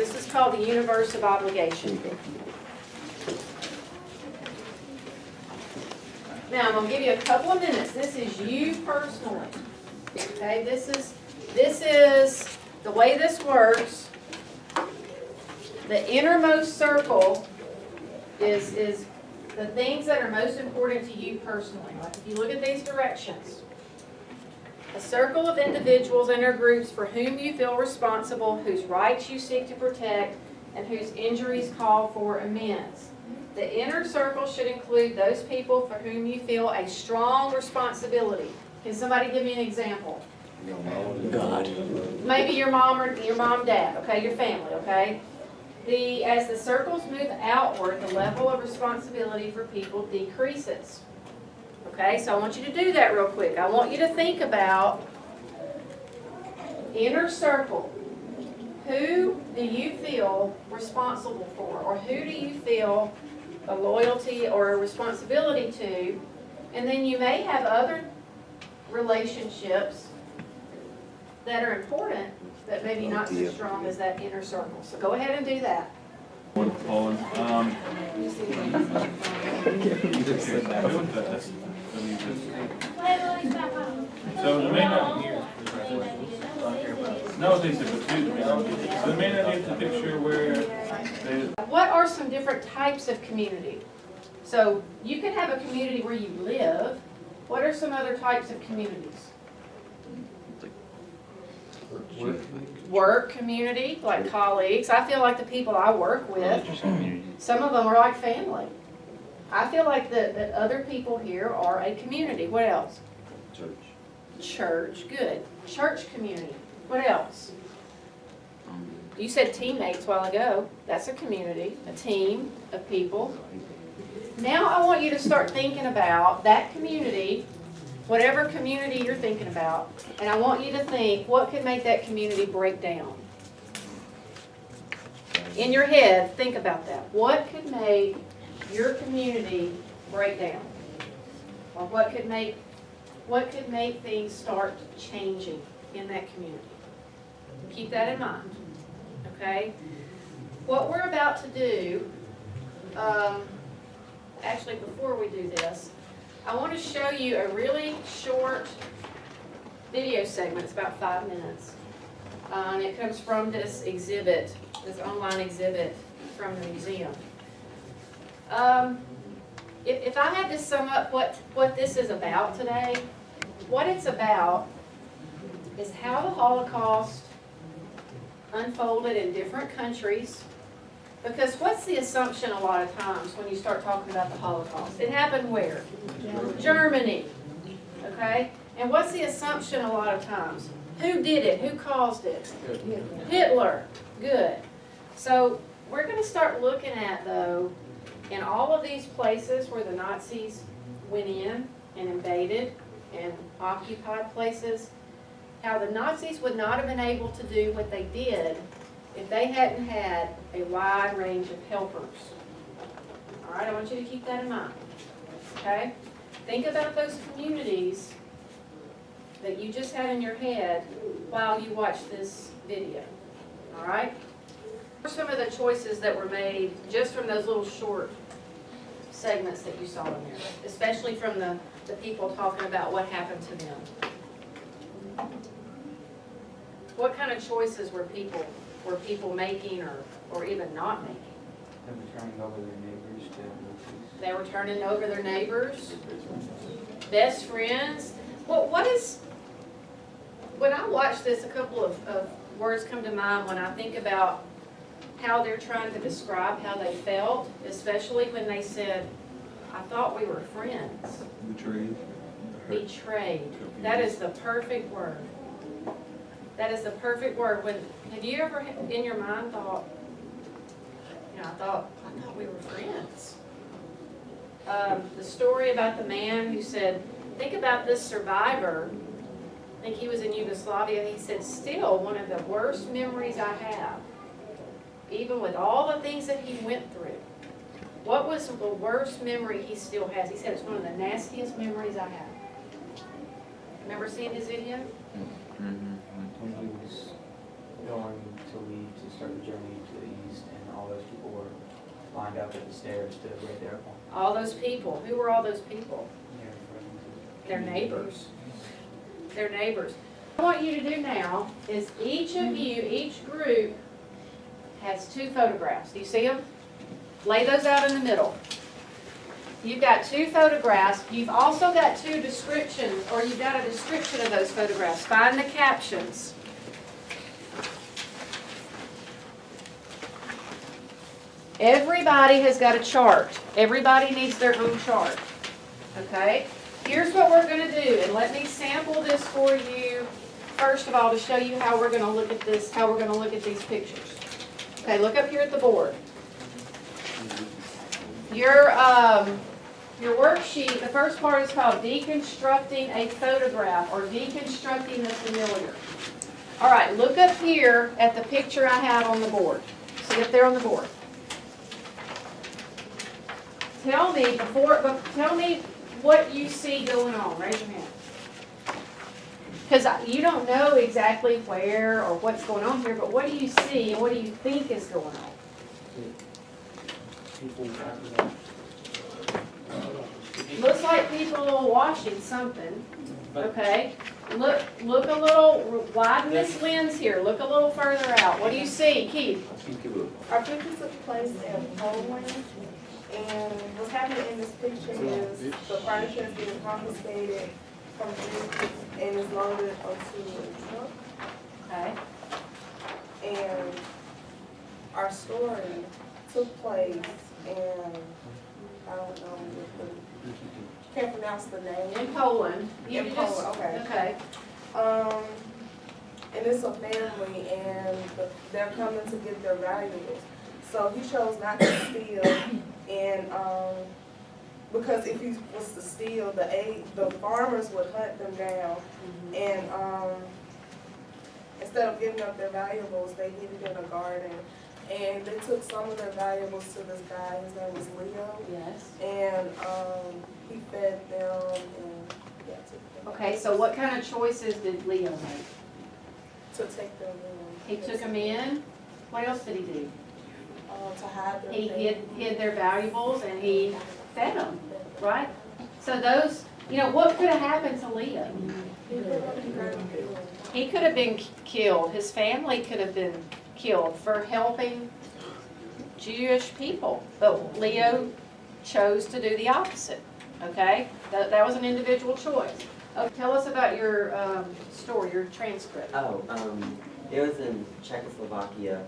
This is called the universe of obligation. Now, I'm going to give you a couple of minutes. This is you personally. Okay, this is the way this works. The innermost circle is the things that are most important to you personally. Like if you look at these directions, a circle of individuals and or groups for whom you feel responsible, whose rights you seek to protect, and whose injuries call for amends. The inner circle should include those people for whom you feel a strong responsibility. Can somebody give me an example? God. Maybe your mom or your mom, dad, okay, your family, okay? As the circles move outward, the level of responsibility for people decreases. Okay, so I want you to do that real quick. I want you to think about inner circle. Who do you feel responsible for? Or who do you feel a loyalty or a responsibility to? And then you may have other relationships that are important, but maybe not so strong as that inner circle. So go ahead and do that. So the main no, they said the two. So the main idea is the picture where what are some different types of community? So you can have a community where you live. What are some other types of communities? Work community, like colleagues. I feel like the people I work with, some of them are like family. I feel like that other people here are a community. What else? Church, good. Church community. What else? You said teammates a while ago. That's a community, a team of people. Now I want you to start thinking about that community, whatever community you're thinking about, and I want you to think, what could make that community break down? In your head, think about that. What could make your community break down? Or what could make things start changing in that community? Keep that in mind, okay? What we're about to do, actually before we do this, I want to show you a really short video segment. It's about 5 minutes. And it comes from this exhibit, this online exhibit from the museum. If I had to sum up what this is about today, what it's about is how the Holocaust unfolded in different countries. Because what's the assumption a lot of times when you start talking about the Holocaust? It happened where? Germany. Okay? And what's the assumption a lot of times? Who did it? Who caused it? Hitler. Good. So we're going to start looking at, though, in all of these places where the Nazis went in and invaded and occupied places, how the Nazis would not have been able to do what they did if they hadn't had a wide range of helpers. All right, I want you to keep that in mind. Okay? Think about those communities that you just had in your head while you watch this video. All right? What are some of the choices that were made just from those little short segments that you saw in there, especially from the people talking about what happened to them? What kind of choices were people making or even not making? They were turning over their neighbors to They were turning over their neighbors, best friends. Well, when I watch this, a couple of words come to mind when I think about how they're trying to describe how they felt, especially when they said, I thought we were friends. betrayed. Betrayed. That is the perfect word. That is the perfect word. Have you ever in your mind thought, I thought we were friends? The story about the man who said, think about this survivor. I think he was in Yugoslavia. He said, still one of the worst memories I have, even with all the things that he went through. What was the worst memory he still has? He said, it's one of the nastiest memories I have. Remember seeing his video? when he was going to leave to start the journey to the east, and all those people were lined up at the stairs to wait their home. All those people, who were all those people? Their Their neighbors. Their neighbors. What I want you to do now is each of you, each group has 2 photographs. Do you see them? Lay those out in the middle. You've got 2 photographs. You've also got 2 descriptions, or you've got a description of those photographs. Find the captions. Everybody has got a chart. Everybody needs their own chart. Okay? Here's what we're going to do, and let me sample this for you, first of all, to show you how we're going to look at this, how we're going to look at these pictures. Okay, look up here at the board. Your worksheet, the first part is called Deconstructing a Photograph, or Deconstructing the Familiar. All right, look up here at the picture I have on the board. See up there on the board. Tell me what you see going on. Raise your hand. Because you don't know exactly where or what's going on here, but what do you see and what do you think is going on? people walking up. Looks like people washing something, okay? Look a little, widen this lens here, look a little further out. What do you see, Keith? Our picture took place in Poland, and what's happening in this picture is the furniture is being confiscated from vehicles and is loaded onto a truck. Okay. And our story took place in, I don't know, can't pronounce the name. In Poland. You In just- Poland, okay. Okay. And it's a family, and they're coming to get their valuables. So he chose not to steal, and because if he was to steal, the farmers would hunt them down, and instead of giving up their valuables, they hid it in a garden. And they took some of their valuables to this guy. His name was Leo. Yes. And he fed them and yeah, took them. Okay, so what kind of choices did Leo make? To take them in. He took them in. What else did he do? To hide them. He hid their valuables and he fed them, right? So those, what could have happened to Leo? He could have been killed. His family could have been killed for helping Jewish people. But Leo chose to do the opposite, okay? That was an individual choice. Tell us about your story, your transcript. It was in Czechoslovakia,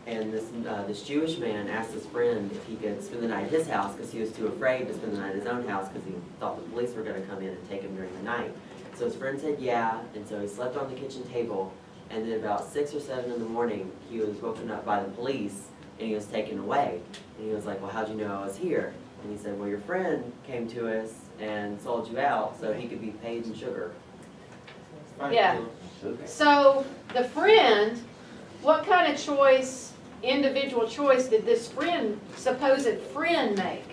and this Jewish man asked his friend if he could spend the night at his house because he was too afraid to spend the night at his own house because he thought the police were going to come in and take him during the night. So his friend said yeah, and so he slept on the kitchen table, and then about 6 or 7 in the morning, he was woken up by the police, and he was taken away. And he was like, well, how'd you know I was here? And he said, well, your friend came to us and sold you out so he could be paid in sugar. Yeah. So the friend, what kind of choice, individual choice, did this supposed friend make?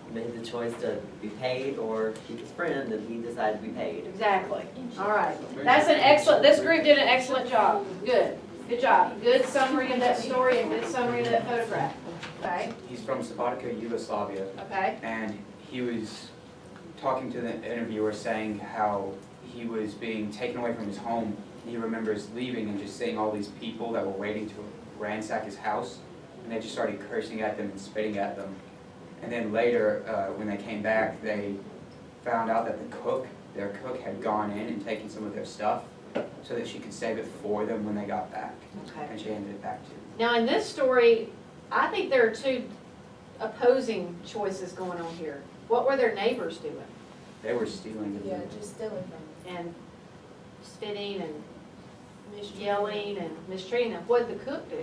He made the choice to be paid or keep his friend, and he decided to be paid. Exactly. All right. That's an excellent, this group did an excellent job. Good. Good job. Good summary of that story and good summary of that photograph. Okay? He's from Sabatica, Yugoslavia, Okay? and he was talking to the interviewer saying how he was being taken away from his home. He remembers leaving and just seeing all these people that were waiting to ransack his house, and they just started cursing at them and spitting at them. And then later, when they came back, they found out that their cook had gone in and taken some of their stuff so that she could save it for them when they got back. Okay. And she handed it back to them. Now in this story, I think there are 2 opposing choices going on here. What were their neighbors doing? They were stealing. Yeah, just stealing from And spitting and yelling and mistreating them. What did the cook do?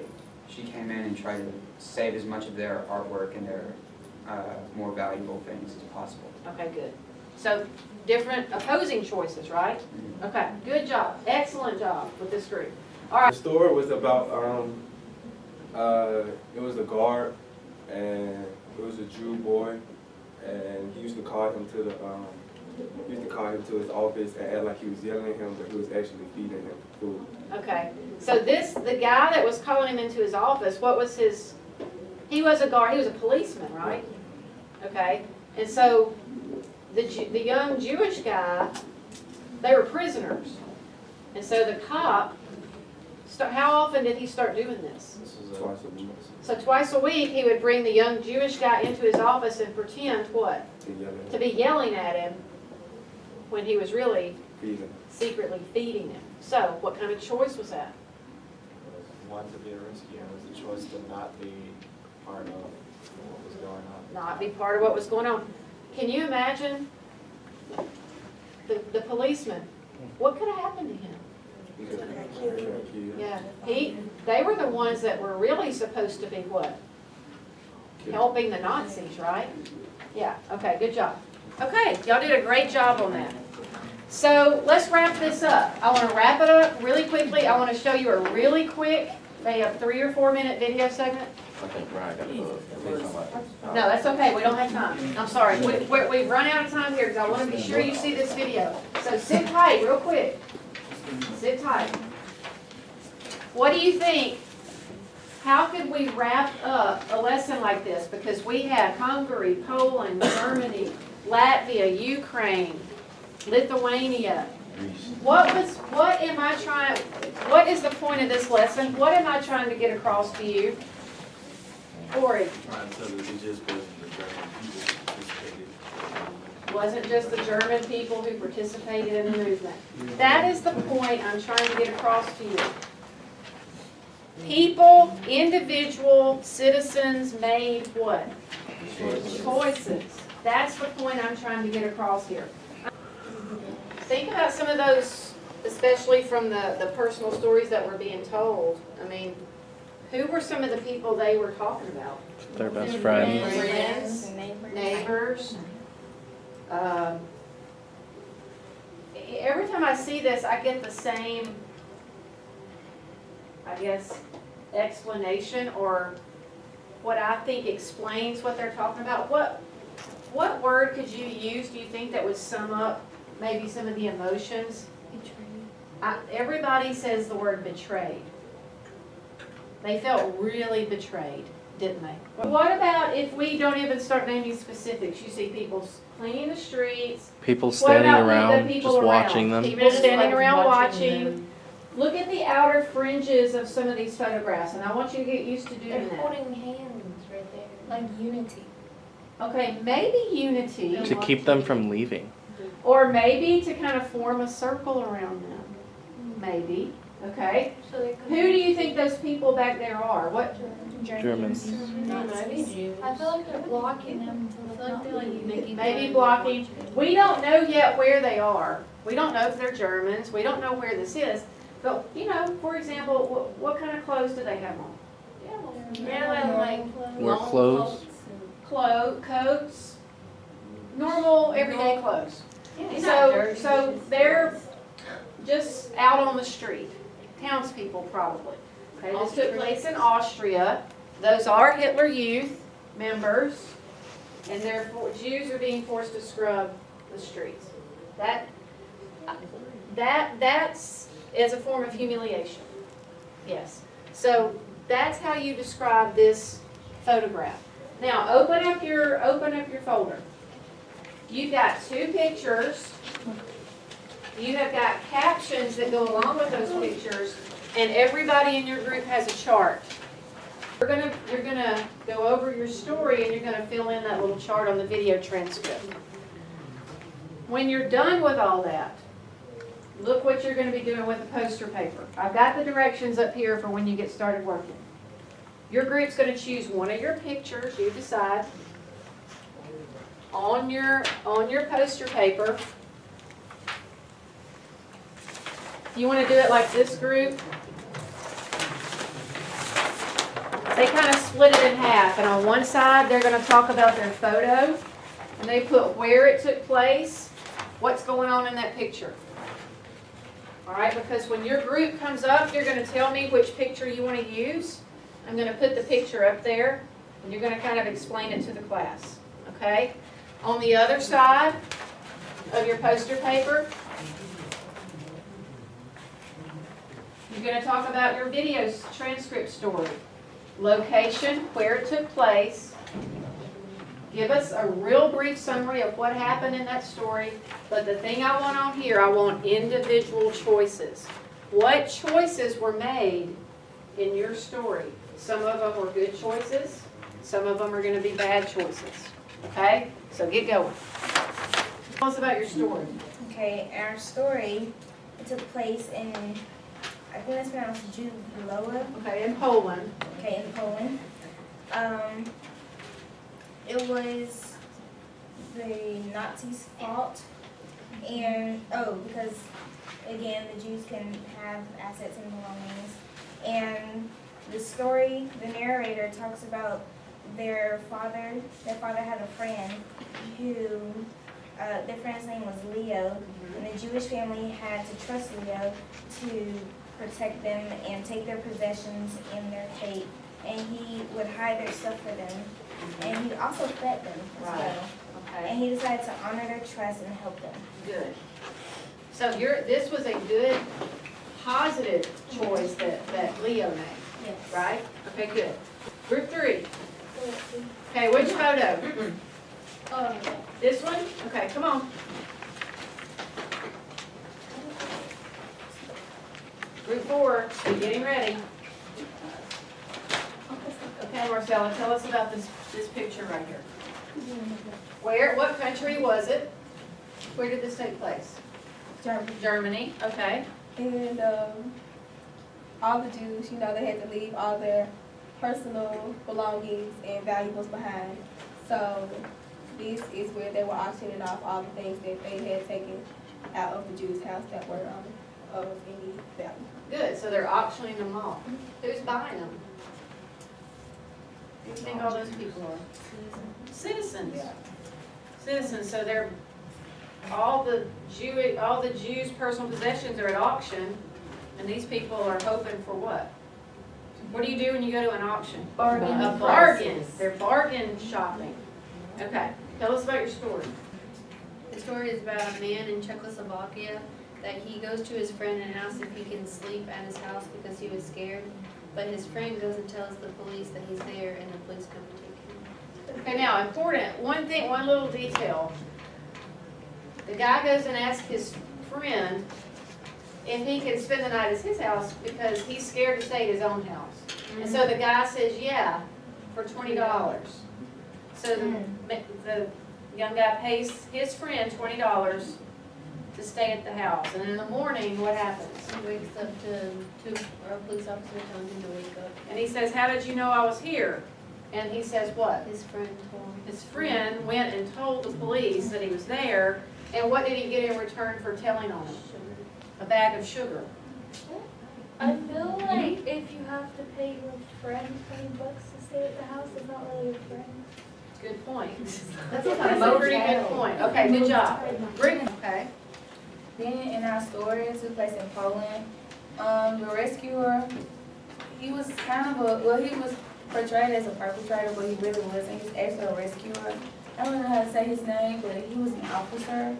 She came in and tried to save as much of their artwork and their more valuable things as possible. Okay, good. So different opposing choices, right? Okay, good job. Excellent job with this group. All right. The story was about, it was a guard, and it was a Jew boy, and he used to call him to used to call him to his office and act like he was yelling at him, but he was actually feeding him food. Okay, so the guy that was calling him into his office, what was his, he was a guard, he was a policeman, right? Okay, and so the young Jewish guy, they were prisoners. And so the cop, how often did he start doing this? Twice a week. So twice a week, he would bring the young Jewish guy into his office and pretend what? To yell at To him, be yelling at him when he was really feeding. secretly feeding him. So what kind of choice was that? One, to be a risky, and it was a choice to not be part of what was going on. Not be part of what was going on. Can you imagine the policeman? What could have happened to him? He could have killed him. Yeah, they were the ones that were really supposed to be what? Helping the Nazis, right? Yeah, okay, good job. Okay, y'all did a great job on that. So let's wrap this up. I want to wrap it up really quickly. I want to show you a really quick, maybe a 3 or 4 minute video segment. I think Brian got to say something. No, that's okay, we don't have time. I'm sorry, we've run out of time here because I want to be sure you see this video. So sit tight real quick. Sit tight. What do you think? How could we wrap up a lesson like this? Because we had Hungary, Poland, Germany, Latvia, Ukraine, Lithuania. What is the point of this lesson? What am I trying to get across to you? Corey. Brian said that it just wasn't the German people who participated. Wasn't just the German people who participated in the movement. That is the point I'm trying to get across to you. People, individual citizens made what? Choices. That's the point I'm trying to get across here. Think about some of those, especially from the personal stories that were being told. I mean, who were some of the people they were talking about? Their best friends. Friends, neighbors. Every time I see this, I get the same, I guess, explanation or what I think explains what they're talking about. What word could you use, do you think, that would sum up maybe some of the emotions? Everybody says the word betrayed. They felt really betrayed, didn't they? What about if we don't even start naming specifics? You see people cleaning the streets. People What standing about the around, people just around? watching them. People standing around watching. Look at the outer fringes of some of these photographs, and I want you to get used to doing They're that. holding hands right there, like unity. Okay, maybe unity, To keep them from leaving. or maybe to kind of form a circle around them. Maybe, okay? So they Who do you think those people back there are? What? Germans. I feel like they're blocking them. I feel like they're like making. Maybe blocking. We don't know yet where they are. We don't know if they're Germans. We don't know where this is. But, you know, for example, what kind of clothes do they have on? Yeah, like Wear long clothes. Coats, normal everyday clothes. Yeah. So they're just out on the street, townspeople probably. Okay, this took place in Austria. Those are Hitler Youth members, and therefore Jews are being forced to scrub the streets. That's as a form of humiliation. Yes. So that's how you describe this photograph. Now open up your folder. You've got 2 pictures. You have got captions that go along with those pictures, and everybody in your group has a chart. You're gonna go over your story, and you're gonna fill in that little chart on the video transcript. When you're done with all that, look what you're gonna be doing with the poster paper. I've got the directions up here for when you get started working. Your group's gonna choose one of your pictures, you decide, on your poster paper. You want to do it like this group? They kind of split it in half, and on one side they're going to talk about their photo, and they put where it took place, what's going on in that picture. All right, because when your group comes up, you're going to tell me which picture you want to use. I'm going to put the picture up there, and you're going to kind of explain it to the class. Okay? On the other side of your poster paper. You're gonna talk about your video transcript story. Location, where it took place. Give us a real brief summary of what happened in that story. But the thing I want on here, I want individual choices. What choices were made in your story? Some of them were good choices. Some of them are gonna be bad choices. Okay? So get going. Tell us about your story. Okay, our story, it took place in, I think it's pronounced Juloa, Okay, in Poland. okay, in Poland. It was the Nazis' fault, and, because, again, the Jews can have assets and belongings. And the story, the narrator talks about their father had a friend who, their friend's name was Leo, and the Jewish family had to trust Leo to protect them and take their possessions and their fate, and he would hide their stuff for them, and he also fed them as Right. well. Okay. And he decided to honor their trust and help them. Good. So this was a good, positive choice that Leo made, Yes. right? Okay, good. Group 3. Okay, which photo? This one? Okay, come on. Group 4, be getting ready. Okay, Marcella, tell us about this picture right here. What country was it? Where did this take place? Germany, okay. And all the Jews, they had to leave all their personal belongings and valuables behind. So this is where they were auctioning off all the things that they had taken out of the Jews' house that were of any value. Good, so they're auctioning them off. Who's buying them? Who do you think all those people are? Citizens. Citizens, so they're, all the Jews' personal possessions are at auction, and these people are hoping for what? What do you do when you go to an auction? Bargain. A bargain. They're bargain shopping. Okay, tell us about your story. The story is about a man in Czechoslovakia that he goes to his friend and asks if he can sleep at his house because he was scared. But his friend goes and tells the police that he's there, and the police come and take him. Okay, now, important, one little detail. The guy goes and asks his friend if he can spend the night at his house because he's scared to stay at his own house. And so the guy says, yeah, for $20. So the young guy pays his friend $20 to stay at the house. And in the morning, what happens? He wakes up to a police officer telling him to wake up. And he says, how did you know I was here? And he says what? His friend told him. His friend went and told the police that he was there. And what did he get in return for telling on him? A bag of sugar. I feel like if you have to pay your friend $20 to stay at the house, it's not really your friend. Good point. That's a pretty good point. Okay, good job. Okay. Then in our story, it took place in Poland. The rescuer, he was he was portrayed as a perpetrator, but he really wasn't. He was actually a rescuer. I don't know how to say his name, but he was an officer.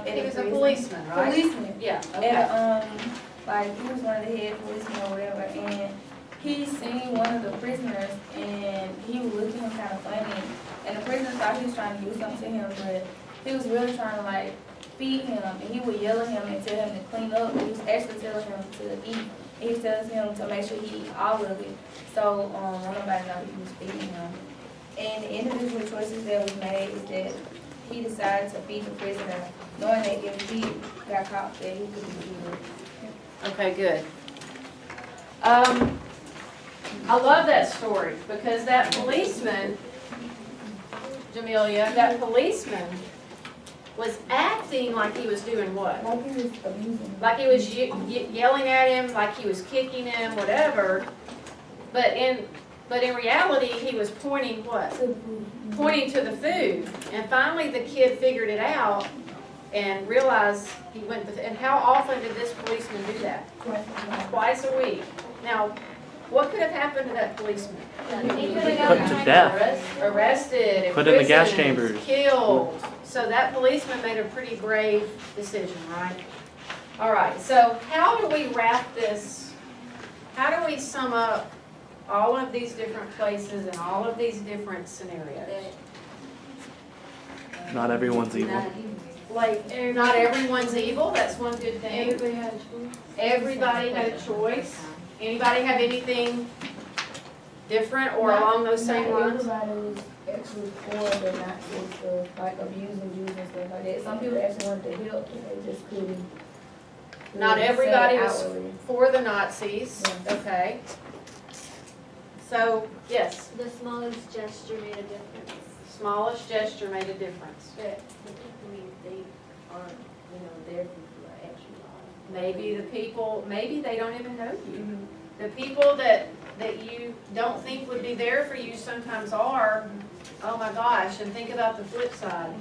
He was a policeman, right? Policeman. Yeah, okay. And, he was one of the head policemen or whatever, and he seen one of the prisoners, and he was looking at him kind of funny. And the prisoner thought he was trying to do something to him, but he was really trying to, feed him, and he would yell at him and tell him to clean up. He was actually telling him to eat. He was telling him to make sure he eat all of it. So, nobody know he was feeding him. And the individual choices that we made is that he decided to feed the prisoner, knowing that if he got caught, that he could be killed. Okay, good. I love that story because that policeman, Jamelia, that policeman was acting like he was doing what? Like he was abusing him. Like he was yelling at him, like he was kicking him, whatever. But in reality, he was pointing what? To the food. Pointing to the food. And finally, the kid figured it out and realized he went. And how often did this policeman do that? Twice a week. Twice a week. Now, What could have happened to that policeman? He could Put have to gotten death. Arrested, Put in the gas imprisoned, chambers. killed. So that policeman made a pretty brave decision, right? All right, so how do we wrap this? How do we sum up all of these different places and all of these different scenarios? Not everyone's evil. Like, not everyone's evil, that's one good thing. Everybody had a choice. Everybody had a choice. Anybody have anything different or along those same lines? Not everybody was actually for the Nazi stuff, like abusing Jews and stuff like that. Some people actually wanted to help, and they just couldn't. Not really everybody say it was outwardly. for the Nazis, okay? So, yes, The smallest gesture made a difference. smallest gesture made a difference. That the people you think aren't, their people are actually alive. Maybe the people, maybe they don't even know you. The people that you don't think would be there for you sometimes are, oh my gosh, and think about the flip side.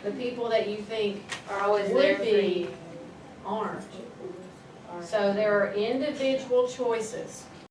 The people that you think Are always there would for be, aren't. So there are individual choices.